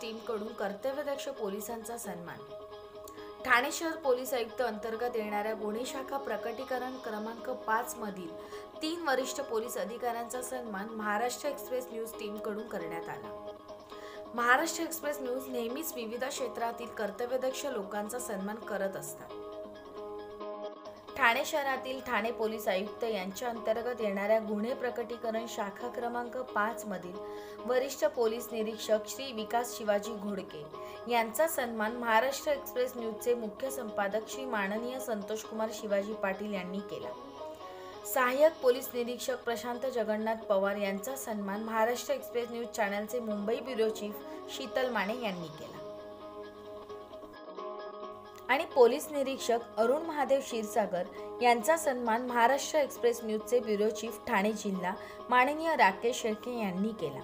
टीमकडून कर्तव्यदक्ष पोलिसांचा सन्मान। ठाणे शहर पोलीस आयुक्त अंतर्गत येणाऱ्या गुन्हे शाखा प्रकटीकरण क्रमांक 5 मधील 3 वरिष्ठ पोलीस अधिकाऱ्यांचा सन्मान महाराष्ट्र एक्सप्रेस न्यूज टीमकडून करण्यात आला। महाराष्ट्र एक्सप्रेस न्यूज नेहमीच विविध क्षेत्रातील कर्तव्यदक्ष लोकांचा सन्मान करत असतात। ठाणे शहरातील ठाणे पोलीस आयुक्त यांच्या अंतर्गत येणाऱ्या गुन्हे प्रकटीकरण शाखा क्रमांक 5 मधील वरिष्ठ पोलीस निरीक्षक श्री विकास शिवाजी घोडके यांचा सन्मान महाराष्ट्र एक्सप्रेस न्यूजचे मुख्य संपादक श्री माननीय संतोषकुमार शिवाजी पाटील यांनी केला। सहाय्यक पोलीस निरीक्षक प्रशांत जगन्नाथ पवार यांचा सन्मान महाराष्ट्र एक्सप्रेस न्यूज चॅनलचे मुंबई ब्युरो चीफ शीतल माने यांनी केला आणि पोलीस निरीक्षक अरुण महादेव क्षीरसागर यांचा सन्मान महाराष्ट्र एक्सप्रेस न्यूजचे ब्युरो चीफ ठाणे जिल्हा माननीय राकेश शेळके यांनी केला।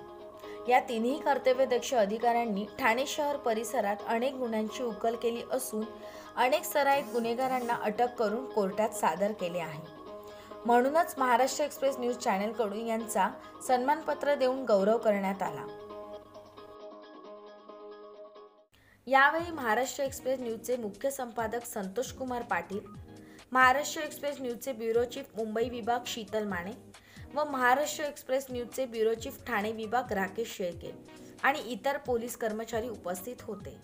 या तिन्ही कर्तव्यदक्ष अधिकाऱ्यांनी ठाणे शहर परिसरात अनेक गुन्ह्यांची उकल केली असून अनेक सराईत गुन्हेगारांना अटक करून कोर्टात सादर केले आहे। म्हणूनच महाराष्ट्र एक्सप्रेस न्यूज चॅनलकडून यांचा सन्मानपत्र देऊन गौरव करण्यात आला। यावेळी महाराष्ट्र एक्सप्रेस न्यूजचे मुख्य संपादक संतोषकुमार पाटील, महाराष्ट्र एक्सप्रेस न्यूजचे ब्युरो चीफ मुंबई विभाग शीतल माने व महाराष्ट्र एक्सप्रेस न्यूजचे ब्युरो चीफ ठाणे विभाग राकेश शेळके आणि इतर पोलीस कर्मचारी उपस्थित होते।